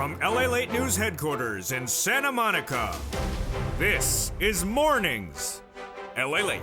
From LALATE News Headquarters in Santa Monica, this is Mornings LALATE.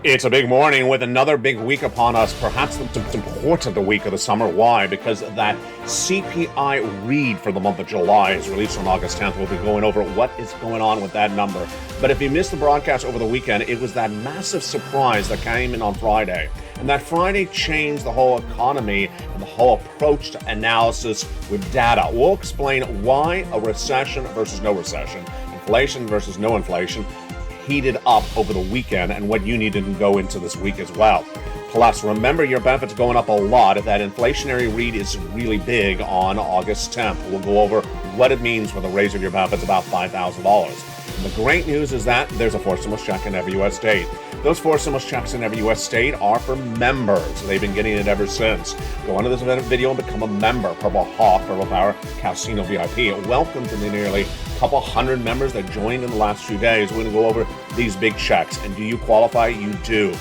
It's a big morning with another big week upon us, perhaps the most important week of the summer. Why? Because that CPI read for the month of July is released on August 10th. We'll be going over what is going on with that number. But if you missed the broadcast over the weekend, it was that massive surprise that came in on Friday. And that Friday changed the whole economy and the whole approach to analysis with data. We'll explain why a recession versus no recession, inflation versus no inflation, heated up over the weekend and what you need to go into this week as well. Plus, remember your benefits going up a lot. That inflationary read is really big on August 10th. We'll go over what it means for the raise of your benefits, about $5,000. And the great news is that there's a 4 stimulus check in every U.S. state. Those 4 stimulus checks in every U.S. state are for members. They've been getting it ever since. Go onto this video and become a member. Purple Hawk, Purple Power, Casino VIP. Welcome to the nearly couple hundred members that joined in the last few days. We're going to go over these big checks. And do you qualify? You do.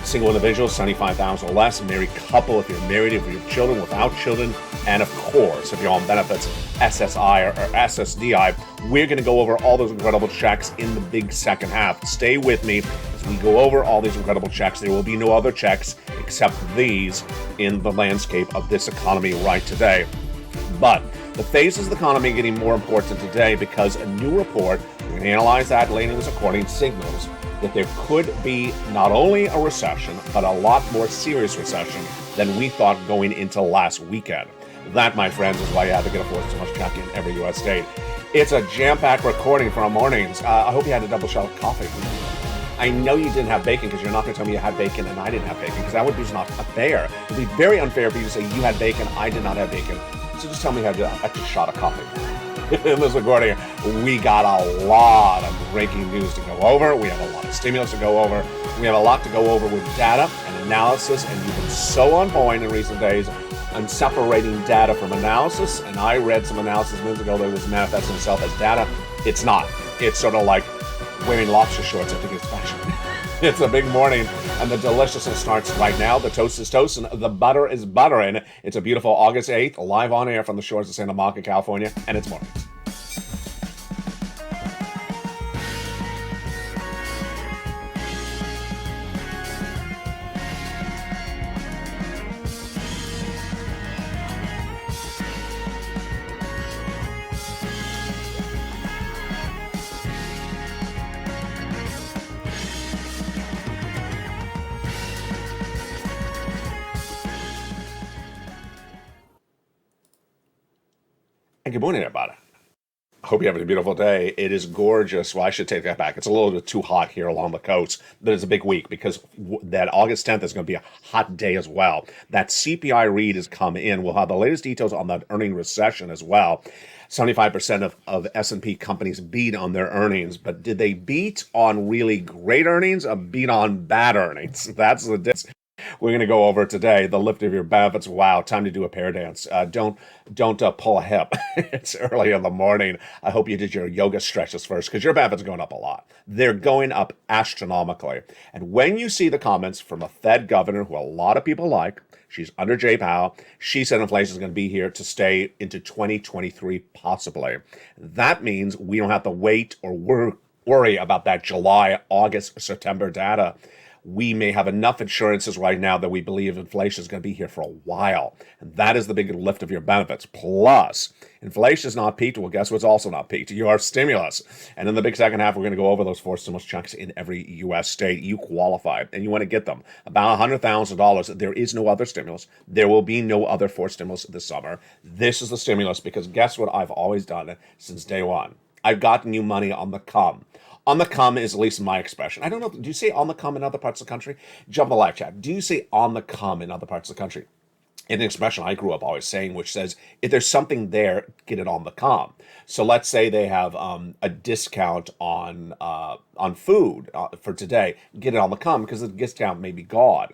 Single individual, $75,000 or less. Married couple, if you're married, if you're children, without children. And of course, if you're on benefits, SSI or SSDI. We're going to go over all those incredible checks in the big second half. Stay with me as we go over all these incredible checks. There will be no other checks except these in the landscape of this economy right today. But the phases of the economy are getting more important today because a new report, we're going to analyze that later in this recording, signals that there could be not only a recession, but a lot more serious recession than we thought going into last weekend. That, my friends, is why you have to get a 4 stimulus check in every U.S. state. It's a jam-packed recording for our mornings. I hope you had a double shot of coffee. I know you didn't have bacon because you're not going to tell me you had bacon and I didn't have bacon, because that would be not fair. It would be very unfair for you to say you had bacon, I did not have bacon. So just tell me you had an extra shot of coffee. In this recording, we got a lot of breaking news to go over. We have a lot of stimulus to go over. We have a lot to go over with data and analysis, and you've been so on point in recent days on separating data from analysis. And I read some analysis minutes ago that was manifesting itself as data. It's not. It's sort of like wearing lobster shorts. I think it's fashion. It's a big morning, and the deliciousness starts right now. The toast is toasting, the butter is buttering. It's a beautiful August 8th, live on air from the shores of Santa Monica, California, and it's morning. And good morning, everybody. I hope you're having a beautiful day. It is gorgeous. Well, I should take that back. It's a little bit too hot here along the coast, but it's a big week because that August 10th is going to be a hot day as well. That CPI read has come in. We'll have the latest details on that earning recession as well. 75% of S&P companies beat on their earnings, but did they beat on really great earnings or beat on bad earnings? That's the difference. We're going to go over today the lift of your benefits. Wow, time to do a pair dance. Don't pull a hip. It's early in the morning. I hope you did your yoga stretches first because your benefits are going up a lot. They're going up astronomically. And when you see the comments from a Fed governor who a lot of people like, she's under Jay Powell, she said inflation is going to be here to stay into 2023 possibly. That means we don't have to wait or worry about that July, August, September data. We may have enough insurances right now that we believe inflation is going to be here for a while. And that is the big lift of your benefits. Plus, inflation is not peaked. Well, guess what's also not peaked? Your stimulus. And in the big second half, we're going to go over those 4 stimulus checks in every U.S. state. You qualify, and you want to get them. About $100,000. There is no other stimulus. There will be no other 4 stimulus this summer. This is the stimulus because guess what I've always done since day one? I've gotten you money on the come. On the come is at least my expression. I don't know. Do you say on the come in other parts of the country? Jump a live chat. Do you say on the come in other parts of the country? It's an expression I grew up always saying, which says, if there's something there, get it on the come. So let's say they have a discount on food for today. Get it on the come because the discount may be gone.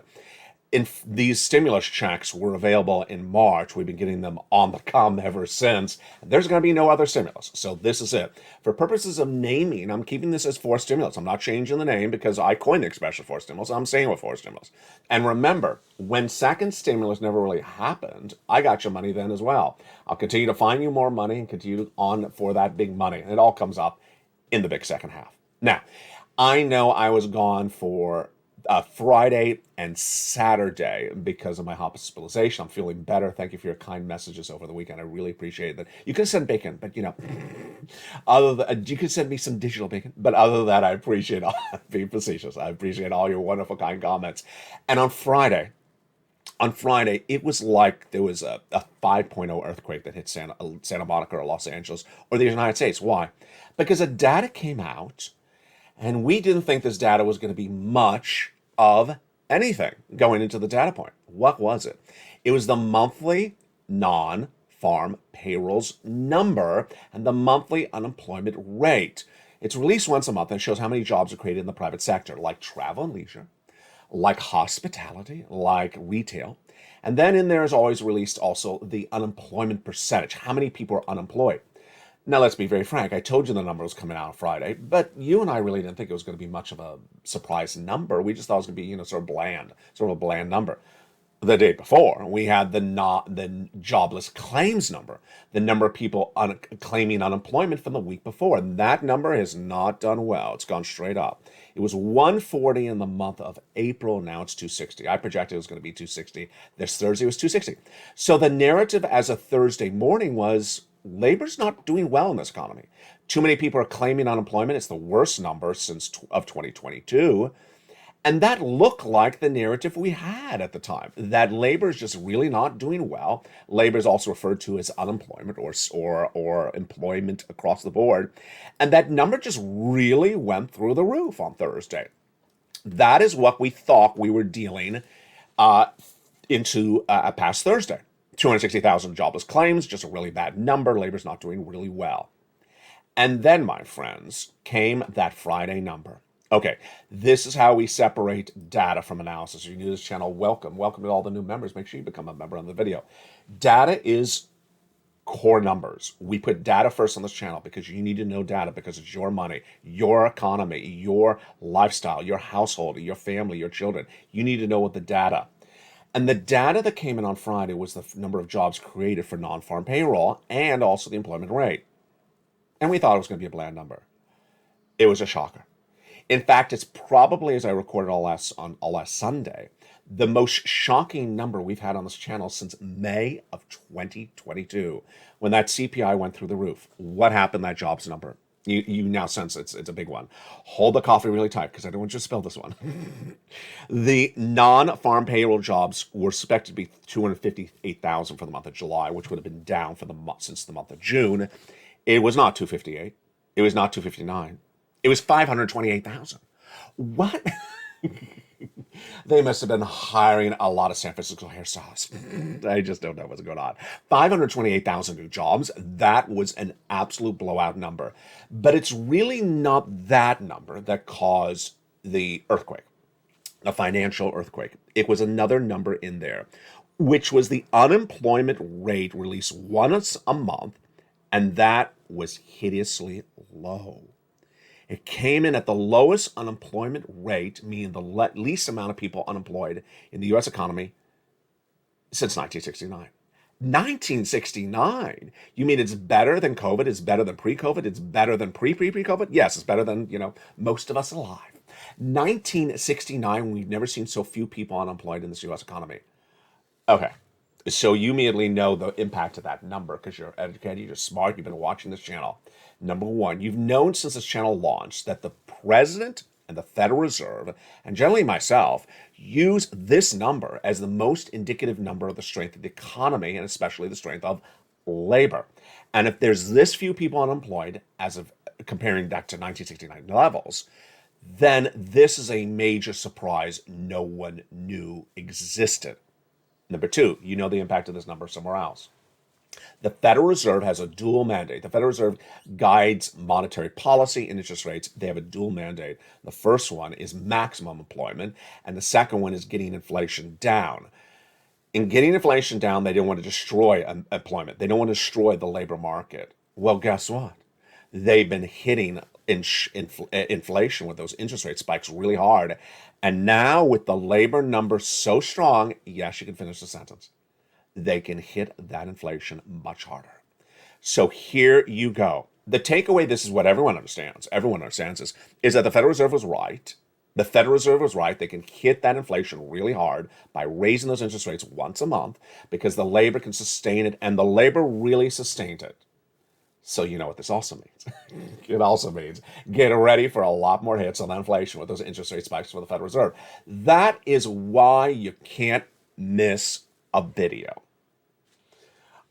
These stimulus checks were available in March. We've been getting them on the come ever since. There's going to be no other stimulus. So this is it. For purposes of naming, I'm keeping this as 4 stimulus. I'm not changing the name because I coined the expression 4 stimulus. I'm saying with 4 stimulus. And remember, when second stimulus never really happened, I got your money then as well. I'll continue to find you more money and continue on for that big money. And it all comes up in the big second half. Now, I know I was gone for Friday and Saturday because of my hospitalization. I'm feeling better. Thank you for your kind messages over the weekend. I really appreciate that. You could send bacon, but you could send me some digital bacon. But other than that, I appreciate being facetious. I appreciate all your wonderful, kind comments. And on Friday, it was like there was a 5.0 earthquake that hit Santa Monica or Los Angeles or the United States. Why? Because the data came out, and we didn't think this data was going to be much of anything going into the data point. What was it? It was the monthly non-farm payrolls number and the monthly unemployment rate. It's released once a month and shows how many jobs are created in the private sector, like travel and leisure, like hospitality, like retail. And then in there is always released also the unemployment percentage, how many people are unemployed. Now, let's be very frank. I told you the number was coming out on Friday, but you and I really didn't think it was going to be much of a surprise number. We just thought it was going to be, sort of a bland number. The day before, we had the jobless claims number, the number of people claiming unemployment from the week before. And that number has not done well. It's gone straight up. It was 140 in the month of April. Now it's 260. I projected it was going to be 260. This Thursday was 260. So the narrative as of Thursday morning was labor's not doing well in this economy. Too many people are claiming unemployment. It's the worst number since of 2022. And that looked like the narrative we had at the time, that labor is just really not doing well. Labor is also referred to as unemployment or employment across the board. And that number just really went through the roof on Thursday. That is what we thought we were dealing into past Thursday. 260,000 jobless claims, just a really bad number. Labor's not doing really well. And then, my friends, came that Friday number. Okay, this is how we separate data from analysis. If you're new to this channel, welcome. Welcome to all the new members. Make sure you become a member on the video. Data is core numbers. We put data first on this channel because you need to know data because it's your money, your economy, your lifestyle, your household, your family, your children. You need to know what the data. And the data that came in on Friday was the number of jobs created for non-farm payroll and also the employment rate. And we thought it was going to be a bland number. It was a shocker. In fact, it's probably, as I recorded all last Sunday, the most shocking number we've had on this channel since May of 2022, when that CPI went through the roof. What happened to that jobs number? You now sense it's a big one. Hold the coffee really tight because I don't want you to spill this one. The non-farm payroll jobs were expected to be 258,000 for the month of July, which would have been down for the month since the month of June. It was not 258. It was not 259. It was 528,000. What? They must have been hiring a lot of San Francisco hairstylists. I just don't know what's going on. 528,000 new jobs. That was an absolute blowout number. But it's really not that number that caused the earthquake, the financial earthquake. It was another number in there, which was the unemployment rate released once a month, and that was hideously low. It came in at the lowest unemployment rate, meaning the least amount of people unemployed in the U.S. economy since 1969. 1969? You mean it's better than COVID? It's better than pre-COVID? It's better than pre-COVID? Yes, it's better than, most of us alive. 1969, we've never seen so few people unemployed in this U.S. economy. Okay. So you immediately know the impact of that number because you're educated, you're smart, you've been watching this channel. Number one, you've known since this channel launched that the president and the Federal Reserve, and generally myself, use this number as the most indicative number of the strength of the economy and especially the strength of labor. And if there's this few people unemployed, as of comparing that to 1969 levels, then this is a major surprise no one knew existed. Number two, you know the impact of this number somewhere else. The Federal Reserve has a dual mandate. The Federal Reserve guides monetary policy and interest rates. They have a dual mandate. The first one is maximum employment, and the second one is getting inflation down. In getting inflation down, they don't want to destroy employment. They don't want to destroy the labor market. Well, guess what? they've been hitting inflation with those interest rate spikes really hard. And now with the labor numbers so strong, yes, you can finish the sentence, they can hit that inflation much harder. So here you go. The takeaway, this is what everyone understands. Everyone understands this, is that the Federal Reserve was right. The Federal Reserve was right. They can hit that inflation really hard by raising those interest rates once a month because the labor can sustain it, and the labor really sustained it. So you know what this also means. It also means get ready for a lot more hits on inflation with those interest rate spikes for the Federal Reserve. That is why you can't miss a video.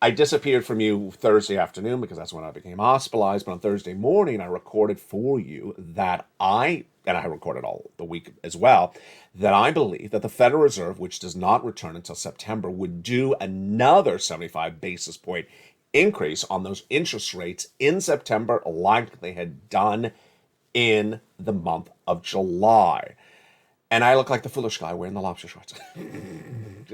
I disappeared from you Thursday afternoon because that's when I became hospitalized. But on Thursday morning, I recorded for you that I recorded all the week as well, that I believe that the Federal Reserve, which does not return until September, would do another 75 basis point increase on those interest rates in September like they had done in the month of July. And I look like the foolish guy wearing the lobster shorts.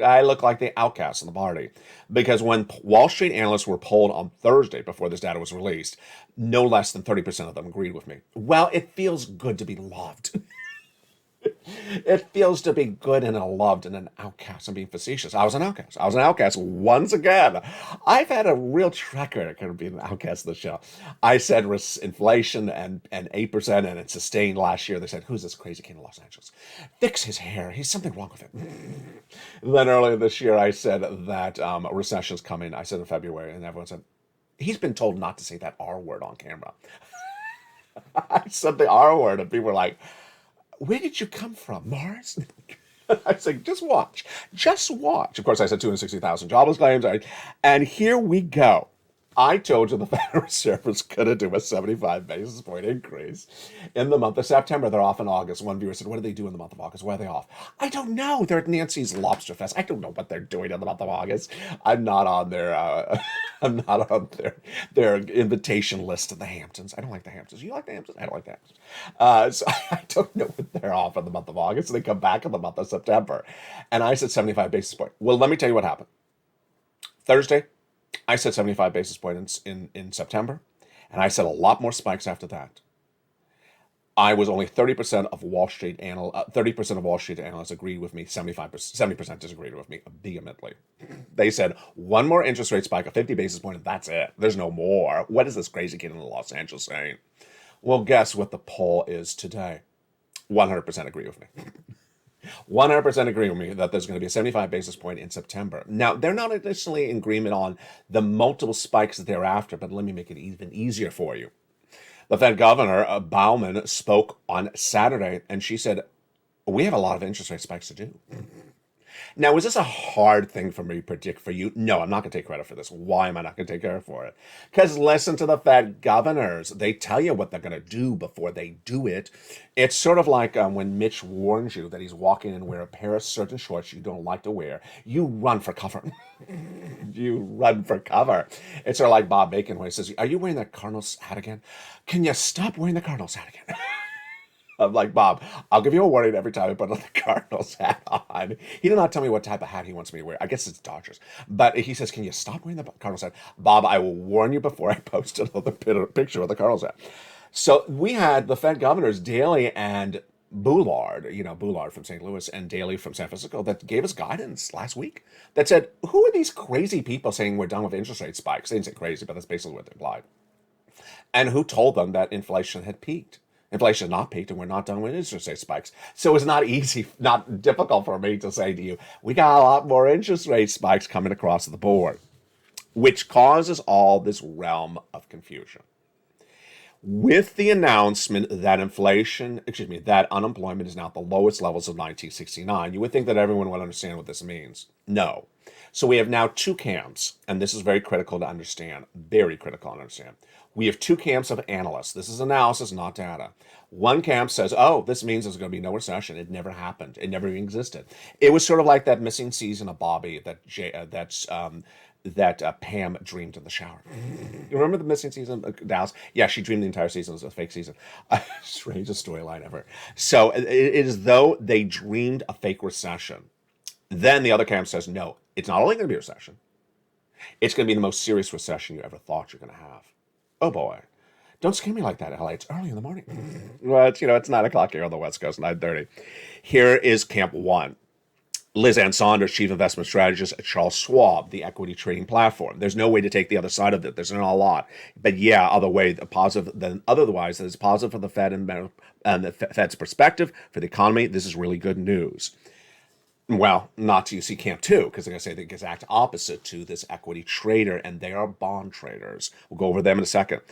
I look like the outcast in the party. Because when Wall Street analysts were polled on Thursday before this data was released, no less than 30% of them agreed with me. Well, it feels good to be loved. It feels to be good and loved and an outcast. I'm being facetious. I was an outcast. I was an outcast once again. I've had a real track record of being an outcast of the show. I said inflation and 8% and it sustained last year. They said, who's this crazy kid in Los Angeles? Fix his hair. He's something wrong with it. Then earlier this year, I said that a recession's coming. I said in February, and everyone said, he's been told not to say that R word on camera. I said the R word, and people were like, where did you come from, Mars? I said, just watch. Just watch. Of course, I said 260,000 jobless claims. And here we go. I told you the Federal Reserve was going to do a 75 basis point increase in the month of September. They're off in August. One viewer said, what do they do in the month of August? Why are they off? I don't know. They're at Nancy's Lobster Fest. I don't know what they're doing in the month of August. I'm not on their their invitation list to the Hamptons. I don't like the Hamptons. You like the Hamptons? I don't like the Hamptons. So I don't know what they're off in the month of August. So they come back in the month of September. And I said 75 basis point. Well, let me tell you what happened. Thursday, I said 75 basis points in September, and I said a lot more spikes after that. I was only 30% of Wall Street 30% of Wall Street analysts agreed with me. 70% disagreed with me vehemently. They said one more interest rate spike of 50 basis points, and that's it. There's no more. What is this crazy kid in Los Angeles saying? Well, guess what the poll is today? 100% agree with me. 100% agree with me that there's going to be a 75 basis point in September. Now, they're not additionally in agreement on the multiple spikes thereafter, but let me make it even easier for you. The Fed Governor, Bauman, spoke on Saturday, and she said, we have a lot of interest rate spikes to do. Now, is this a hard thing for me to predict for you? No, I'm not going to take credit for this. Why am I not going to take credit for it? Because listen to the Fed governors. They tell you what they're going to do before they do it. It's sort of like when Mitch warns you that he's walking in wear a pair of certain shorts you don't like to wear. You run for cover. You run for cover. It's sort of like Bob Bacon when he says, are you wearing that Cardinals hat again? Can you stop wearing the Cardinals hat again? I'm like, Bob, I'll give you a warning every time I put the Cardinals hat on. He did not tell me what type of hat he wants me to wear. I guess it's Dodgers. But he says, can you stop wearing the Cardinals hat? Bob, I will warn you before I post another picture of the Cardinals hat. So we had the Fed governors, Daly and Boulard, Boulard from St. Louis and Daly from San Francisco, that gave us guidance last week that said, who are these crazy people saying we're done with interest rate spikes? They didn't say crazy, but that's basically what they implied. And who told them that inflation had peaked? Inflation has not peaked, and we're not done with interest rate spikes. So it's not difficult for me to say to you, we got a lot more interest rate spikes coming across the board, which causes all this realm of confusion. With the announcement that that unemployment is now at the lowest levels of 1969, you would think that everyone would understand what this means. No. So we have now two camps, and this is very critical to understand, very critical to understand. We have two camps of analysts. This is analysis, not data. One camp says, oh, this means there's going to be no recession. It never happened. It never even existed. It was sort of like that missing season of Bobby that Pam dreamed in the shower. You remember the missing season of Dallas? Yeah, she dreamed the entire season was a fake season. Strangest storyline ever. So it is though they dreamed a fake recession. Then the other camp says, no, it's not only going to be a recession. It's going to be the most serious recession you ever thought you're going to have. Oh boy. Don't scare me like that, LA. It's early in the morning. Well, it's 9 o'clock here on the West Coast, 9:30. Here is Camp 1. Liz Ann Saunders, Chief Investment Strategist at Charles Schwab, the equity trading platform. There's no way to take the other side of it. There's not a lot. But yeah, other way, positive than otherwise, that is positive for the Fed and the Fed's perspective for the economy. This is really good news. Well, not till you see Camp 2, because they're going to say the exact opposite to this equity trader, and they are bond traders. We'll go over them in a second.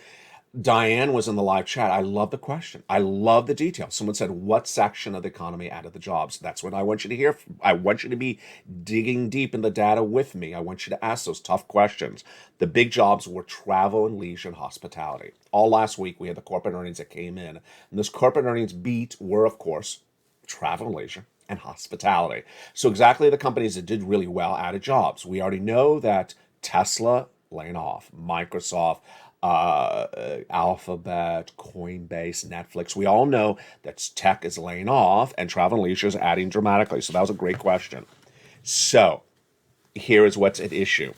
Diane was in the live chat. I love the question. I love the details. Someone said, what section of the economy added the jobs? That's what I want you to hear. I want you to be digging deep in the data with me. I want you to ask those tough questions. The big jobs were travel and leisure and hospitality. All last week, we had the corporate earnings that came in. And those corporate earnings beat were, of course, travel and leisure and hospitality. So exactly the companies that did really well added jobs. We already know that Tesla laying off, Microsoft, Alphabet, Coinbase, Netflix. We all know that tech is laying off and travel and leisure is adding dramatically. So that was a great question. So here is what's at issue.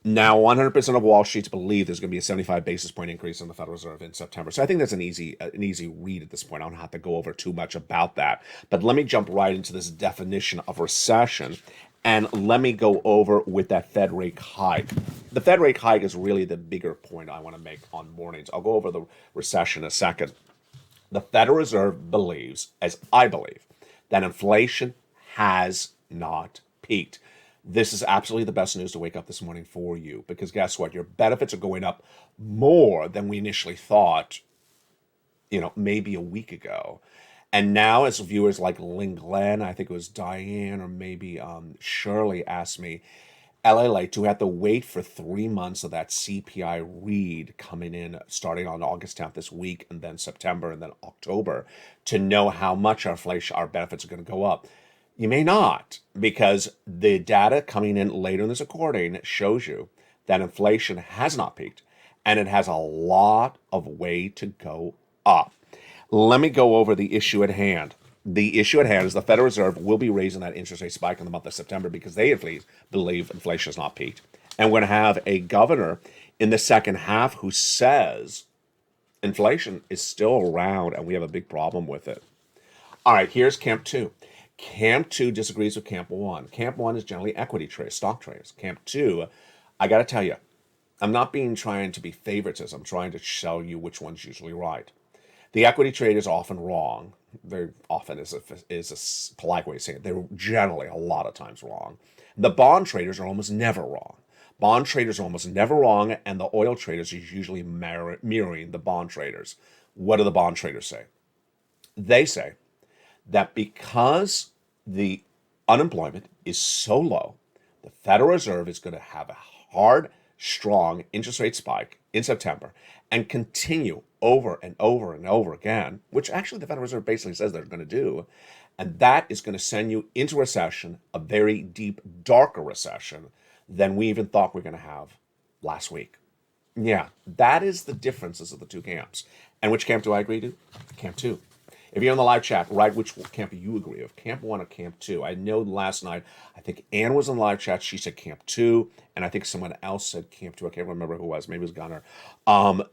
Now, 100% of Wall Street believe there's going to be a 75 basis point increase in the Federal Reserve in September. So I think that's an easy read at this point. I don't have to go over too much about that. But let me jump right into this definition of recession. And let me go over with that Fed rate hike. The Fed rate hike is really the bigger point I want to make on mornings. I'll go over the recession in a second. The Federal Reserve believes, as I believe, that inflation has not peaked. This is absolutely the best news to wake up this morning for you, because guess what? Your benefits are going up more than we initially thought, maybe a week ago. And now, as viewers like Lynn Glenn, I think it was Diane, or maybe Shirley asked me, LALATE, do we have to wait for 3 months of that CPI read coming in starting on August 10th this week, and then September, and then October, to know how much our benefits are going to go up? You may not, because the data coming in later in this recording shows you that inflation has not peaked, and it has a lot of way to go up. Let me go over the issue at hand. The issue at hand is the Federal Reserve will be raising that interest rate spike in the month of September because they at least believe inflation has not peaked. And we're going to have a governor in the second half who says inflation is still around and we have a big problem with it. All right, here's Camp 2. Camp 2 disagrees with Camp 1. Camp 1 is generally equity traders, stock traders. Camp 2, I got to tell you, I'm not trying to be favoritism. I'm trying to show you which one's usually right. The equity trade is often wrong. Very often is a polite way of saying it. They're generally a lot of times wrong. The bond traders are almost never wrong. Bond traders are almost never wrong, and the oil traders are usually mirroring the bond traders. What do the bond traders say? They say that because the unemployment is so low, the Federal Reserve is going to have a hard, strong interest rate spike in September and continue over and over and over again, which actually the Federal Reserve basically says they're going to do. And that is going to send you into recession, a very deep, darker recession than we even thought we were going to have last week. Yeah, that is the differences of the two camps. And which camp do I agree to? Camp 2. If you're in the live chat, write which camp you agree with, Camp 1 or Camp 2. I know last night, I think Ann was in the live chat. She said Camp 2, and I think someone else said Camp 2. I can't remember who it was. Maybe it was Gunner.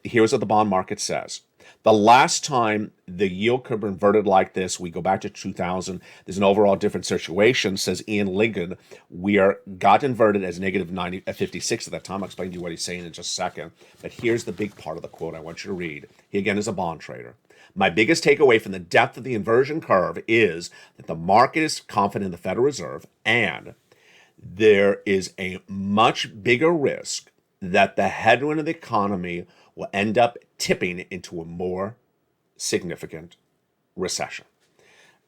Here's what the bond market says. The last time the yield curve inverted like this, we go back to 2000. There's an overall different situation, says Ian Lincoln. Got inverted as negative 56 at that time. I'll explain to you what he's saying in just a second. But here's the big part of the quote I want you to read. He, again, is a bond trader. My biggest takeaway from the depth of the inversion curve is that the market is confident in the Federal Reserve, and there is a much bigger risk that the headwind of the economy will end up tipping into a more significant recession.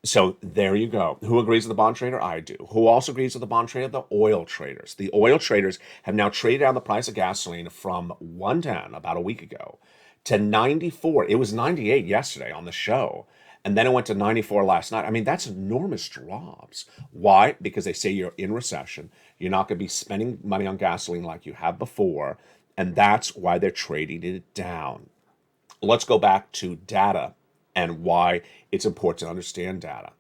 So there you go. Who agrees with the bond trader? I do. Who also agrees with the bond trader? The oil traders. The oil traders have now traded down the price of gasoline from 110 about a week ago to 94. It was 98 yesterday on the show. And then it went to 94 last night. I mean, that's enormous drops. Why? Because they say you're in recession. You're not going to be spending money on gasoline like you have before. And that's why they're trading it down. Let's go back to data and why it's important to understand data.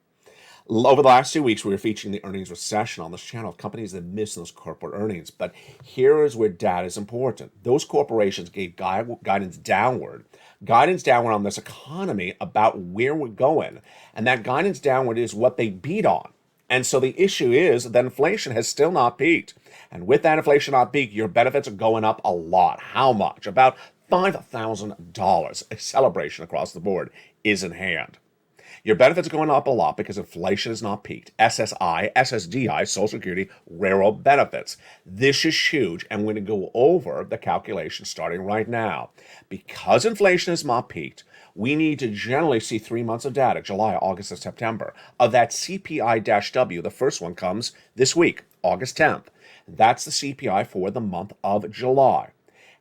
Over the last 2 weeks, we were featuring the earnings recession on this channel, companies that miss those corporate earnings. But here is where data is important. Those corporations gave guidance downward on this economy about where we're going. And that guidance downward is what they beat on. And so the issue is that inflation has still not peaked. And with that inflation not peaked, your benefits are going up a lot. How much? About $5,000. A celebration across the board is in hand. Your benefits are going up a lot because inflation has not peaked. SSI, SSDI, Social Security, railroad benefits. This is huge, and we're going to go over the calculation starting right now. Because inflation has not peaked, we need to generally see 3 months of data, July, August, and September, of that CPI-W. The first one comes this week, August 10th. That's the CPI for the month of July.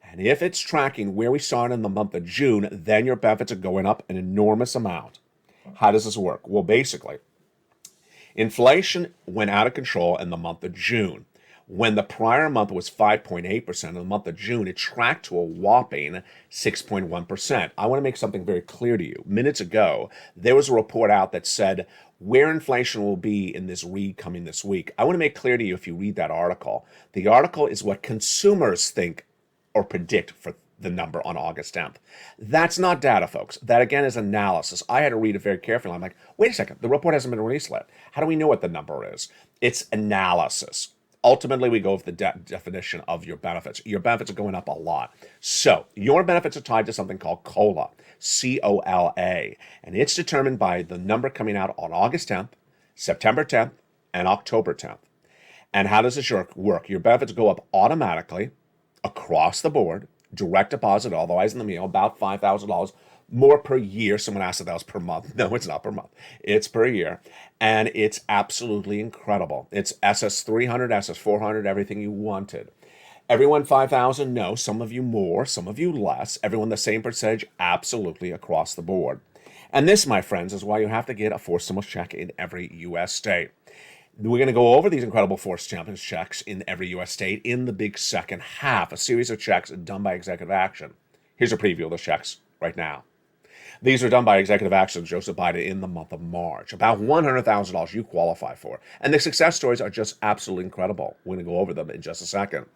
And if it's tracking where we started in the month of June, then your benefits are going up an enormous amount. How does this work? Well, basically, inflation went out of control in the month of June. When the prior month was 5.8%, in the month of June, it tracked to a whopping 6.1%. I want to make something very clear to you. Minutes ago, there was a report out that said where inflation will be in this read coming this week. I want to make clear to you if you read that article. The article is what consumers think or predict for the number on August 10th. That's not data, folks. That, again, is analysis. I had to read it very carefully. I'm like, wait a second, the report hasn't been released yet. How do we know what the number is? It's analysis. Ultimately, we go with the definition of your benefits. Your benefits are going up a lot. So your benefits are tied to something called COLA, C-O-L-A, and it's determined by the number coming out on August 10th, September 10th, and October 10th. And how does this work? Your benefits go up automatically across the board, direct deposit, otherwise in the mail, about $5,000 more per year. Someone asked if that was per month. No, it's not per month. It's per year. And it's absolutely incredible. It's SS300, SS400, everything you wanted. Everyone 5,000? No. Some of you more, some of you less. Everyone the same percentage? Absolutely across the board. And this, my friends, is why you have to get a forced stimulus check in every U.S. state. We're going to go over these incredible forced stimulus checks in every U.S. state in the big second half, a series of checks done by executive action. Here's a preview of the checks right now. These are done by executive action Joseph Biden in the month of March. About $100,000 you qualify for. And the success stories are just absolutely incredible. We're going to go over them in just a second.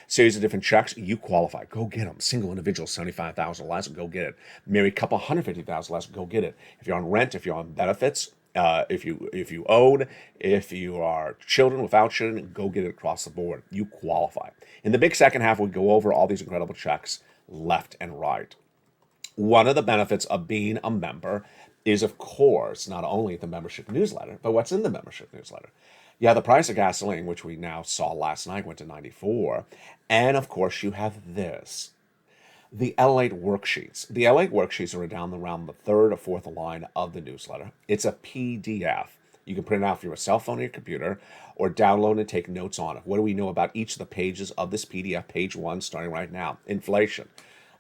Series of different checks, you qualify. Go get them. Single individual, $75,000 less, go get it. Married couple, $150,000 less, go get it. If you're on rent, if you're on benefits, if you own, if you are children, without children, go get it across the board. You qualify. In the big second half, we go over all these incredible checks left and right. One of the benefits of being a member is, of course, not only the membership newsletter, but what's in the membership newsletter. Yeah, the price of gasoline, which we now saw last night, went to 94. And, of course, you have this. The LALATE worksheets. The LALATE worksheets are down around the third or fourth line of the newsletter. It's a PDF. You can print it out from your cell phone or your computer or download and take notes on it. What do we know about each of the pages of this PDF? Page 1, starting right now. Inflation.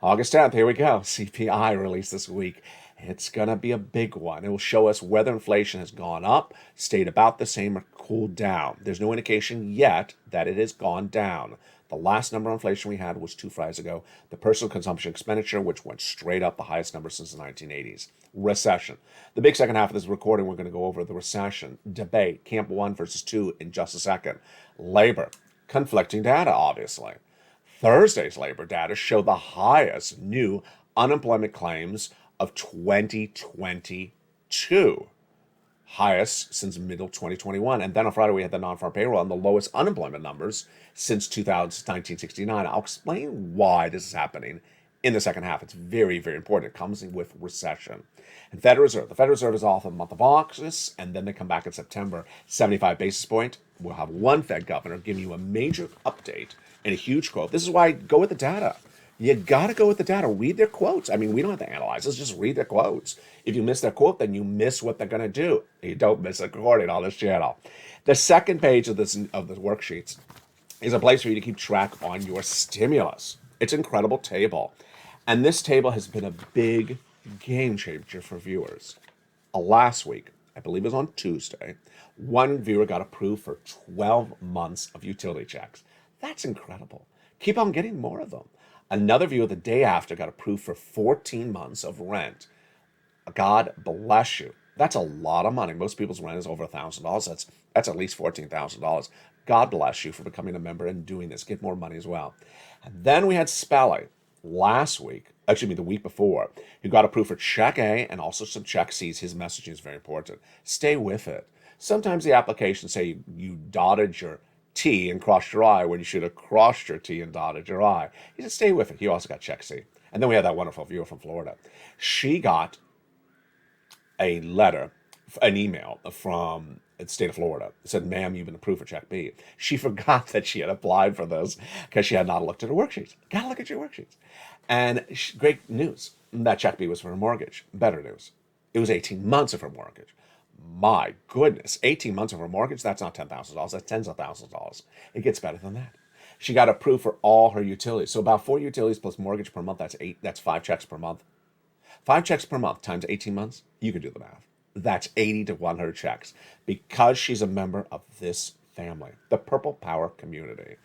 August 10th, here we go. CPI released this week. It's going to be a big one. It will show us whether inflation has gone up, stayed about the same, or cooled down. There's no indication yet that it has gone down. The last number of inflation we had was 2 Fridays ago. The personal consumption expenditure, which went straight up, the highest number since the 1980s. Recession. The big second half of this recording, we're going to go over the recession. Debate, Camp 1 versus 2 in just a second. Labor. Conflicting data, obviously. Thursday's labor data show the highest new unemployment claims of 2022. Highest since middle 2021. And then on Friday, we had the non-farm payroll and the lowest unemployment numbers since 1969. I'll explain why this is happening in the second half. It's very, very important. It comes in with recession. And Federal Reserve. The Federal Reserve is off in the month of August, and then they come back in September. 75 basis point. We'll have one Fed governor giving you a major update and a huge quote. This is why I go with the data. You got to go with the data. Read their quotes. I mean, we don't have to analyze this. Just read their quotes. If you miss their quote, then you miss what they're going to do. You don't miss a recording on this channel. The second page of the worksheets is a place for you to keep track on your stimulus. It's an incredible table. And this table has been a big game changer for viewers. Last week, I believe it was on Tuesday, one viewer got approved for 12 months of utility checks. That's incredible. Keep on getting more of them. Another viewer the day after got approved for 14 months of rent. God bless you. That's a lot of money. Most people's rent is over $1,000. That's at least $14,000. God bless you for becoming a member and doing this. Get more money as well. And then we had Spelly last week, actually the week before, who got approved for Check A and also some Check C's. His messaging is very important. Stay with it. Sometimes the applications say you dotted your T and crossed your I when you should have crossed your T and dotted your I. He said, stay with it. He also got Check C. And then we had that wonderful viewer from Florida. She got a letter, an email from the state of Florida. It said, ma'am, you've been approved for Check B. She forgot that she had applied for this because she had not looked at her worksheets. Gotta look at your worksheets. And great news, that Check B was for her mortgage. Better news, it was 18 months of her mortgage. My goodness, 18 months of her mortgage, that's not $10,000, that's tens of thousands of dollars. It gets better than that. She got approved for all her utilities. So about 4 utilities plus mortgage per month, that's 5 checks per month. 5 checks per month times 18 months, you can do the math. That's 80 to 100 checks because she's a member of this family, the Purple Power community.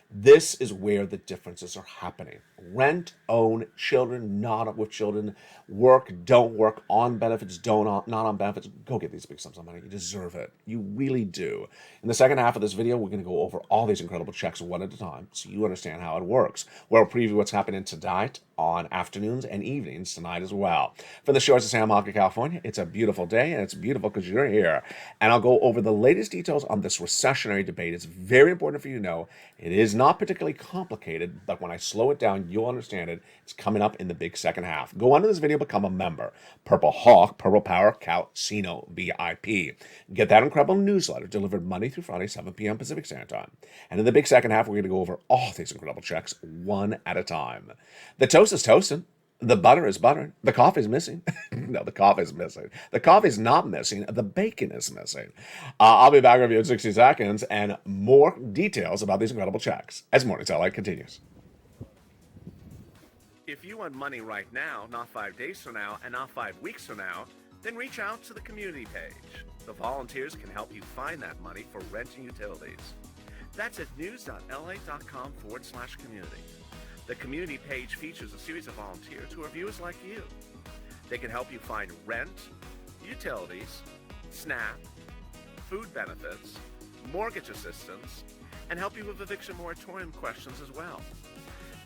This is where the differences are happening. Rent, own, children, not with children, work, don't work, on benefits, not on benefits. Go get these big sums of money. You deserve it. You really do. In the second half of this video, we're going to go over all these incredible checks one at a time so you understand how it works. We'll preview what's happening tonight on afternoons and evenings tonight as well. From the shores of Santa Monica, California, it's a beautiful day, and it's beautiful because you're here. And I'll go over the latest details on this recessionary debate. It's very important for you to know. It is not particularly complicated, but when I slow it down, you'll understand it. It's coming up in the big second half. Go under this video, become a member. Purple Hawk, Purple Power, Casino VIP. Get that incredible newsletter delivered Monday through Friday, 7 p.m. Pacific Standard Time. And in the big second half, we're going to go over all these incredible checks one at a time. The toast is toasting. The butter is buttering. The coffee is missing. No, the coffee is missing. The coffee is not missing. The bacon is missing. I'll be back with you in 60 seconds and more details about these incredible checks as Mornings LA continues. If you want money right now, not 5 days from now, and not 5 weeks from now, then reach out to the community page. The volunteers can help you find that money for rent and utilities. That's at news.la.com/community. The community page features a series of volunteers who are viewers like you. They can help you find rent, utilities, SNAP, food benefits, mortgage assistance, and help you with eviction moratorium questions as well.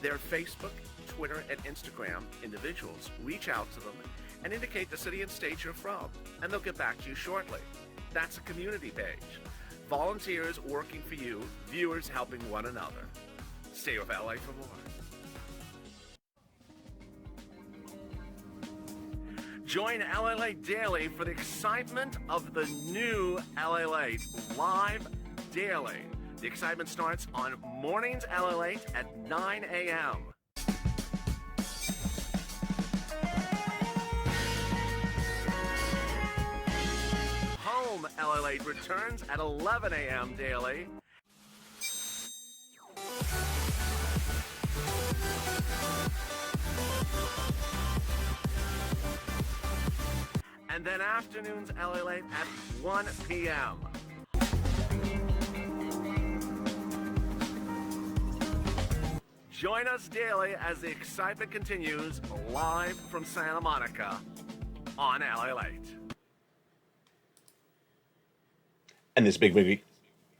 Their Facebook, Twitter, and Instagram individuals reach out to them and indicate the city and state you're from, and they'll get back to you shortly. That's a community page. Volunteers working for you, viewers helping one another. Stay with LA for more. Join LALATE Daily for the excitement of the new LALATE live daily. The excitement starts on Mornings LALATE at 9 a.m. Home LALATE returns at 11 a.m. daily. And then afternoons LALATE at 1 p.m. Join us daily as the excitement continues live from Santa Monica on LALATE. And this big week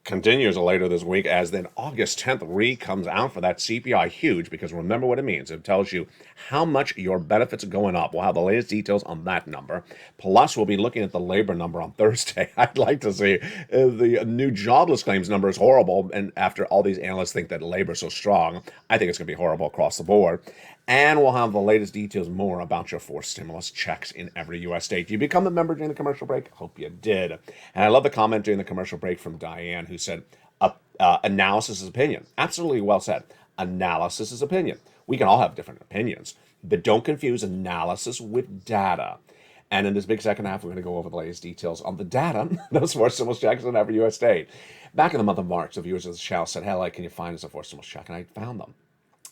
continues later this week as then August 10th comes out for that CPI huge, because remember what it means. It tells you how much your benefits are going up. We'll have the latest details on that number. Plus, we'll be looking at the labor number on Thursday. I'd like to see the new jobless claims number is horrible. And after all these analysts think that labor is so strong, I think it's going to be horrible across the board. And we'll have the latest details more about your forced stimulus checks in every U.S. state. You become a member during the commercial break? Hope you did. And I love the comment during the commercial break from Diane, who said, analysis is opinion. Absolutely well said. Analysis is opinion. We can all have different opinions, but don't confuse analysis with data. And in this big second half, we're going to go over the latest details on the data, those forced stimulus checks in every U.S. state. Back in the month of March, the viewers of the channel said, "Hello, can you find us a forced stimulus check?" And I found them.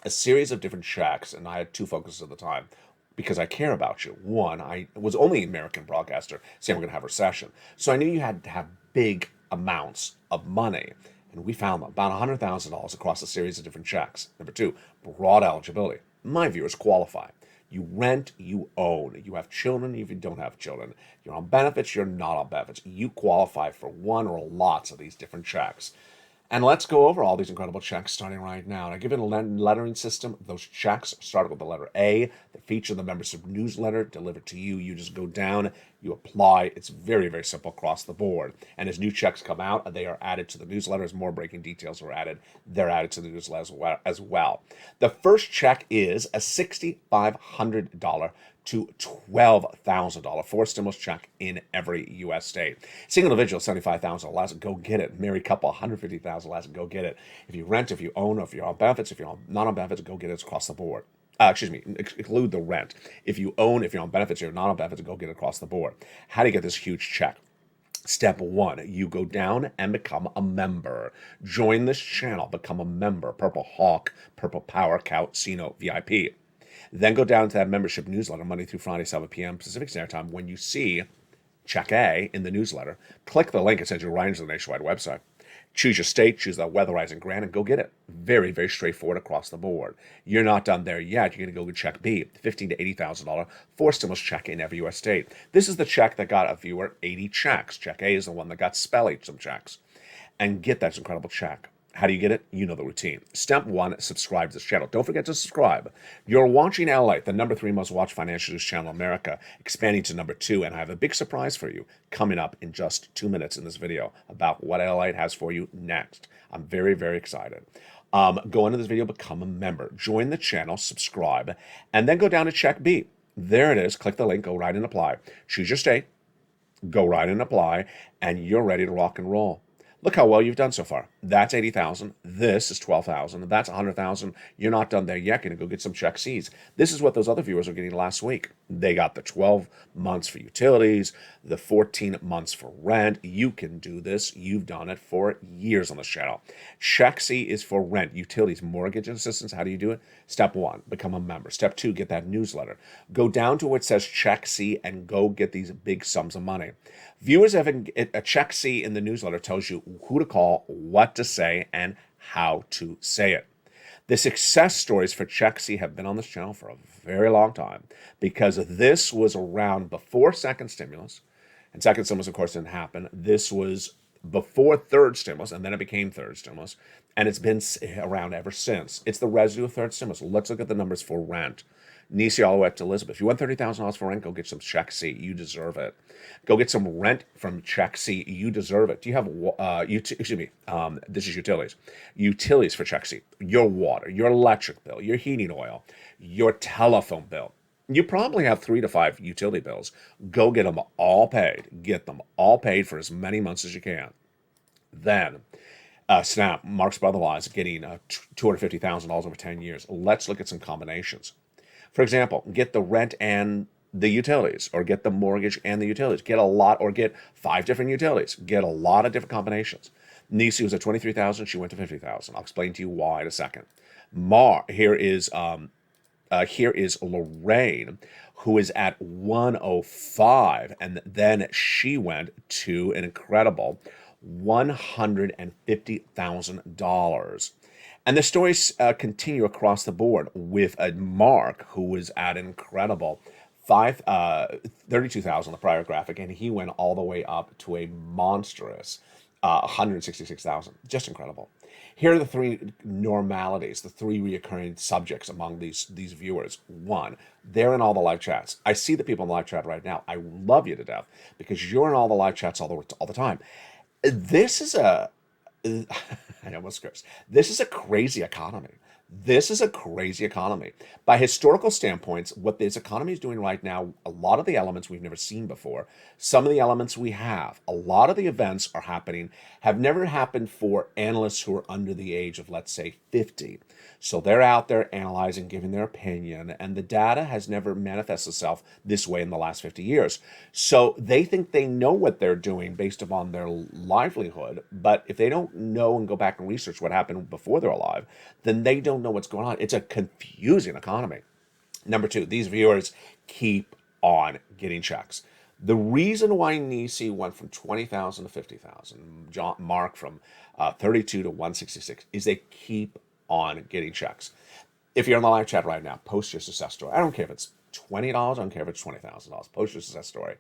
A series of different checks, and I had two focuses at the time because I care about you. One, I was only an American broadcaster saying we're going to have a recession. So I knew you had to have big amounts of money. And we found them, about $100,000 across a series of different checks. Number two, broad eligibility. My viewers qualify. You rent, you own. You have children, if you don't have children. You're on benefits, you're not on benefits. You qualify for one or lots of these different checks. And let's go over all these incredible checks starting right now. And I give it a lettering system. Those checks start with the letter A. They feature the membership newsletter delivered to you. You just go down, you apply. It's very, very simple across the board. And as new checks come out, they are added to the newsletter. As more breaking details are added, they're added to the newsletter as well. The first check is a $6,500 to $12,000 for a stimulus check in every U.S. state. Single individual, $75,000 less, go get it. Married couple, $150,000 less, go get it. If you rent, if you own, or if you're on benefits, if you're not on benefits, go get it. It's across the board. Exclude the rent. If you own, if you're on benefits, you're not on benefits, go get it across the board. How do you get this huge check? Step one, you go down and become a member. Join this channel, become a member. Purple Hawk, Purple Power, Casino VIP. Then go down to that membership newsletter Monday through Friday, 7 p.m. Pacific Standard Time. When you see Check A in the newsletter, click the link. It sends you right into the nationwide website. Choose your state, choose the weatherizing grant, and go get it. Very, very straightforward across the board. You're not done there yet. You're going to go get Check B, $15,000 to $80,000 for stimulus check in every U.S. state. This is the check that got a viewer 80 checks. Check A is the one that got Spelly some checks. And get that incredible check. How do you get it? You know the routine. Step one, subscribe to this channel. Don't forget to subscribe. You're watching LALATE, the #3 most watched financial news channel in America, expanding to #2, and I have a big surprise for you coming up in just 2 minutes in this video about what LALATE has for you next. I'm very, very excited. Go into this video, become a member. Join the channel, subscribe, and then go down to Check B. There it is. Click the link, go right and apply. Choose your state, go right and apply, and you're ready to rock and roll. Look how well you've done so far. That's 80,000. This is 12,000. That's 100,000. You're not done there yet. You're going to go get some check C's. This is what those other viewers are getting last week. They got the 12 months for utilities, the 14 months for rent. You can do this. You've done it for years on this channel. Check C is for rent, utilities, mortgage assistance. How do you do it? Step one, become a member. Step two, get that newsletter. Go down to where it says Check C and go get these big sums of money. Viewers have a Check C in the newsletter tells you who to call, what to say, and how to say it. The success stories for Check C have been on this channel for a very long time because this was around before second stimulus. And second stimulus, of course, didn't happen. This was before third stimulus, and then it became third stimulus. And it's been around ever since. It's the residue of third stimulus. Let's look at the numbers for rent. Nisi all the way up to Elizabeth. If you want $30,000 for rent, go get some Check C. You deserve it. Go get some rent from Check C. You deserve it. Do you have, this is utilities. Utilities for Check C. Your water, your electric bill, your heating oil, your telephone bill. You probably have 3 to 5 utility bills. Go get them all paid. Get them all paid for as many months as you can. Then, Snap, Mark's Brother-in-law is getting $250,000 over 10 years. Let's look at some combinations. For example, get the rent and the utilities, or get the mortgage and the utilities. Get a lot, or get 5 different utilities. Get a lot of different combinations. Nisi was at $23,000. She went to $50,000. I'll explain to you why in a second. Here is Lorraine, who is at 105, and then she went to an incredible $150,000. And the stories continue across the board with Mark, who was at an incredible $32,000 the prior graphic, and he went all the way up to a monstrous $166,000. Just incredible. Here are the 3 normalities, the 3 reoccurring subjects among these viewers. 1, they're in all the live chats. I see the people in the live chat right now. I love you to death because you're in all the live chats all the time. This is I almost cursed. This is a crazy economy. This is a crazy economy. By historical standpoints, what this economy is doing right now, a lot of the elements we've never seen before, some of the elements we have, a lot of the events are happening, have never happened for analysts who are under the age of, let's say, 50. So they're out there analyzing, giving their opinion, and the data has never manifested itself this way in the last 50 years. So they think they know what they're doing based upon their livelihood, but if they don't know and go back and research what happened before they're alive, then they don't know what's going on. It's a confusing economy. Number 2, these viewers keep on getting checks. The reason why Nisi went from 20,000 to 50,000, Mark from 32 to 166, is they keep on getting checks. If you're in the live chat right now, post your success story. I don't care if it's $20, I don't care if it's $20,000. Post your success story.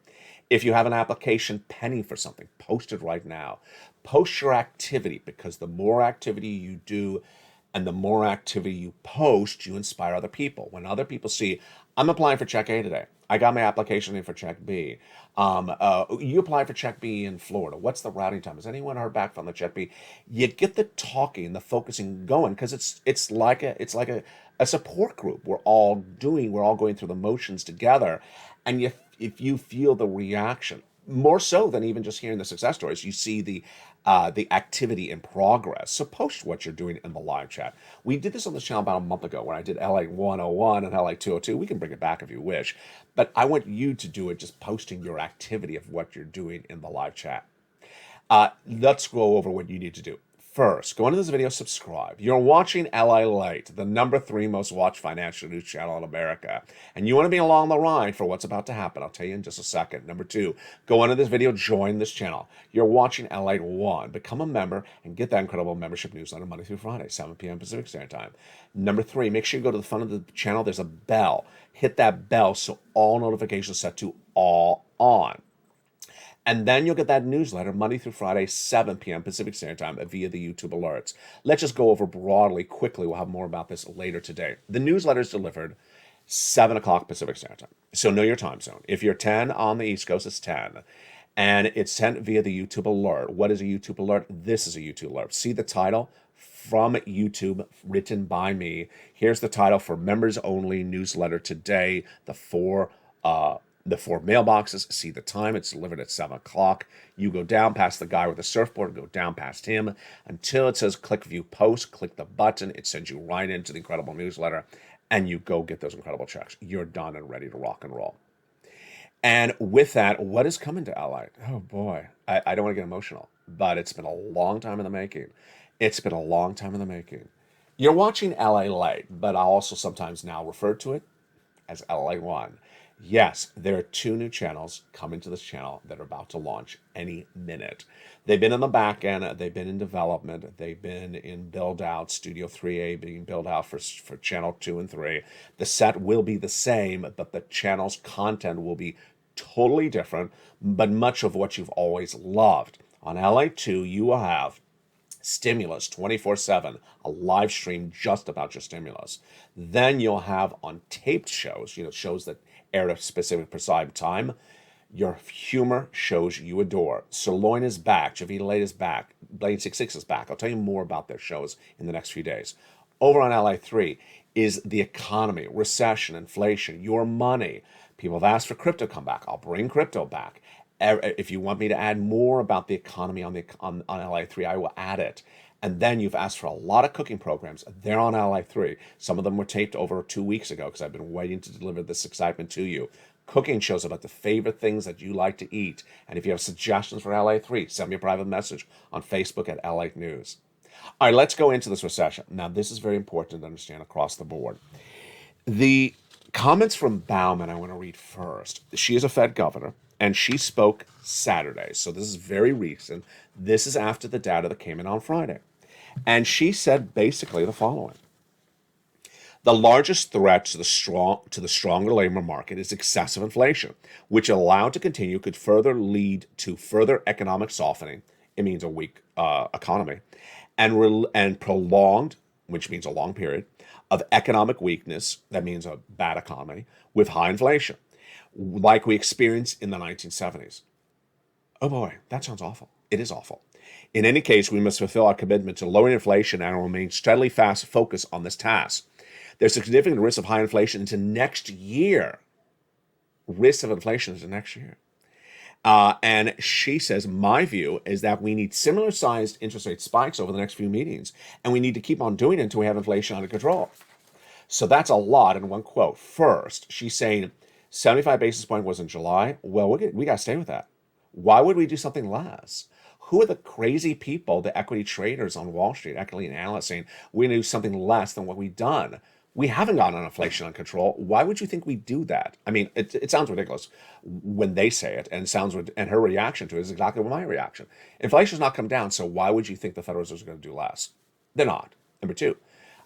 If you have an application pending for something, post it right now. Post your activity, because the more activity you do and the more activity you post, you inspire other people. When other people see, I'm applying for Check A today. I got my application in for Check B. You applied for Check B in Florida. What's the routing time? Has anyone heard back from the Check B? You get the talking, the focusing going, because it's like a support group. We're all going through the motions together, and if you feel the reaction, more so than even just hearing the success stories, you see the activity in progress. So post what you're doing in the live chat. We did this on this channel about a month ago when I did LA 101 and LA 202. We can bring it back if you wish, but I want you to do it just posting your activity of what you're doing in the live chat. Let's go over what you need to do. First, go into this video, subscribe. You're watching LALATE, the #3 most watched financial news channel in America. And you want to be along the ride for what's about to happen. I'll tell you in just a second. Number 2, go into this video, join this channel. You're watching LALATE 1. Become a member and get that incredible membership newsletter Monday through Friday, 7 p.m. Pacific Standard Time. Number 3, make sure you go to the front of the channel. There's a bell. Hit that bell so all notifications set to all on. And then you'll get that newsletter Monday through Friday, 7 p.m. Pacific Standard Time via the YouTube alerts. Let's just go over broadly, quickly. We'll have more about this later today. The newsletter is delivered 7 o'clock Pacific Standard Time. So know your time zone. If you're 10 on the East Coast, it's 10. And it's sent via the YouTube alert. What is a YouTube alert? This is a YouTube alert. See the title? From YouTube, written by me. Here's the title for members only newsletter today. The four mailboxes. See the time. It's delivered at 7 o'clock. You go down past the guy with the surfboard, go down past him until it says click view post. Click the button. It sends you right into the incredible newsletter, and you go get those incredible checks. You're done and ready to rock and roll. And with that, what is coming to LA? Oh boy, I don't want to get emotional, but it's been a long time in the making. It's been a long time in the making. You're watching LALATE, but I also sometimes now refer to it as LA1. Yes, there are 2 new channels coming to this channel that are about to launch any minute. They've been in the back end, they've been in development, they've been in build out, Studio 3A being built out for channel 2 and 3. The set will be the same, but the channel's content will be totally different, but much of what you've always loved. On LA2, you will have stimulus 24/7, a live stream just about your stimulus. Then you'll have on taped shows, shows that air at a specific prescribed time, your humor shows you adore. Sirloin is back, Javita Late is back, Blade 66 is back. I'll tell you more about their shows in the next few days. Over on LA3 is the economy, recession, inflation, your money. People have asked for crypto to come back. I'll bring crypto back. If you want me to add more about the economy on LA3, I will add it. And then you've asked for a lot of cooking programs. They're on LA3. Some of them were taped over 2 weeks ago because I've been waiting to deliver this excitement to you. Cooking shows about the favorite things that you like to eat. And if you have suggestions for LA3, send me a private message on Facebook at LA News. All right, let's go into this recession. Now, this is very important to understand across the board. The comments from Bauman I want to read first. She is a Fed governor, and she spoke Saturday. So this is very recent. This is after the data that came in on Friday. And she said basically the following. The largest threat to the stronger labor market is excessive inflation, which, allowed to continue, could further lead to further economic softening. It means a weak economy, and prolonged, which means a long period, of economic weakness. That means a bad economy with high inflation, like we experienced in the 1970s. Oh boy, that sounds awful. It is awful. In any case, we must fulfill our commitment to lowering inflation and remain steadily focused on this task. There's a significant risk of high inflation into next year. Risk of inflation into next year. And she says, my view is that we need similar sized interest rate spikes over the next few meetings, and we need to keep on doing it until we have inflation under control. So that's a lot in one quote. First, she's saying 75 basis point was in July. Well, we got to stay with that. Why would we do something less? Who are the crazy people, the equity traders on Wall Street, equity analysts, saying we're going to do something less than what we've done? We haven't gotten inflation under control. Why would you think we do that? I mean, it sounds ridiculous when they say it, and her reaction to it is exactly my reaction. Inflation's not come down, so why would you think the Federal Reserve is going to do less? They're not. Number 2,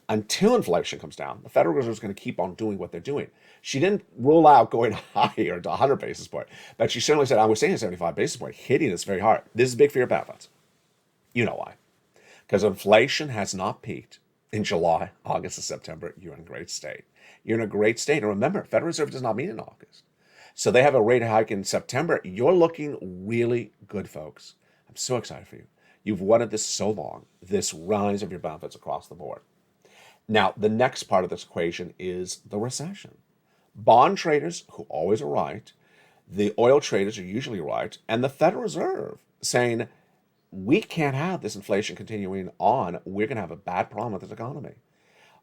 until inflation comes down, the Federal Reserve is going to keep on doing what they're doing. She didn't rule out going higher to 100 basis points, but she certainly said, I was saying 75 basis points, hitting this very hard. This is big for your benefits. You know why? Because inflation has not peaked in July, August, and September. You're in great state. You're in a great state. And remember, Federal Reserve does not meet in August. So they have a rate hike in September. You're looking really good, folks. I'm so excited for you. You've wanted this so long, this rise of your benefits across the board. Now, the next part of this equation is the recession. Bond traders, who always are right, the oil traders are usually right, and the Federal Reserve saying, we can't have this inflation continuing on. We're going to have a bad problem with this economy.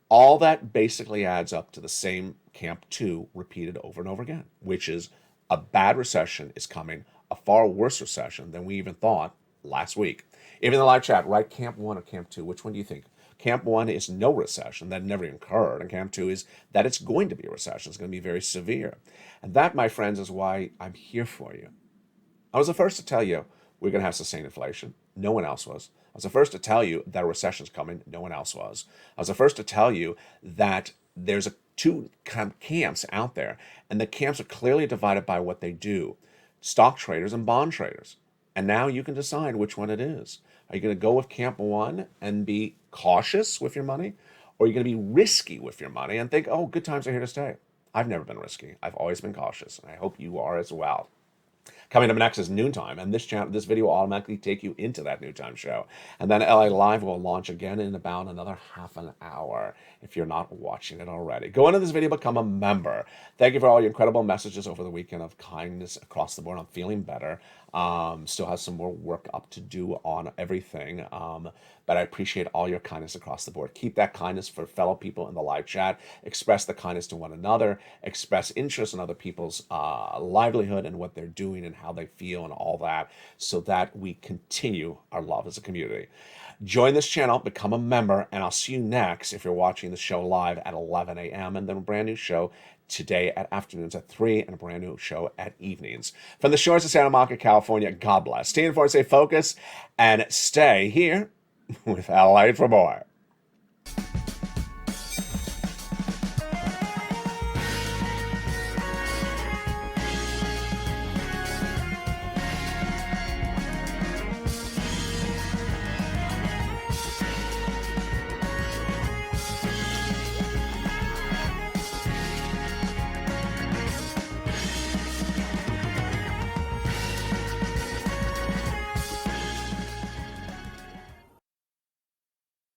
All that basically adds up to the same Camp 2 repeated over and over again, which is a bad recession is coming, a far worse recession than we even thought last week. Even in the live chat, write Camp 1 or Camp 2. Which one do you think? Camp 1 is no recession, that never even occurred. And Camp 2 is that it's going to be a recession. It's going to be very severe. And that, my friends, is why I'm here for you. I was the first to tell you we're going to have sustained inflation. No one else was. I was the first to tell you that a recession's coming. No one else was. I was the first to tell you that there's two camps out there, and the camps are clearly divided by what they do. Stock traders and bond traders. And now you can decide which one it is. Are you going to go with Camp 1 and be cautious with your money? Or are you going to be risky with your money and think, oh, good times are here to stay? I've never been risky. I've always been cautious, and I hope you are as well. Coming up next is Noontime, and this video will automatically take you into that Noontime show. And then LA Live will launch again in about another half an hour if you're not watching it already. Go into this video, become a member. Thank you for all your incredible messages over the weekend of kindness across the board. I'm feeling better. Still have some more work up to do on everything. But I appreciate all your kindness across the board. Keep that kindness for fellow people in the live chat. Express the kindness to one another. Express interest in other people's livelihood and what they're doing and how they feel and all that, so that we continue our love as a community. Join this channel, become a member, and I'll see you next if you're watching the show live at 11 a.m. and then a brand new show today at afternoons at 3 and a brand new show at evenings. From the shores of Santa Monica, California, God bless. Stay informed, stay focused, and stay here with LALATE for more.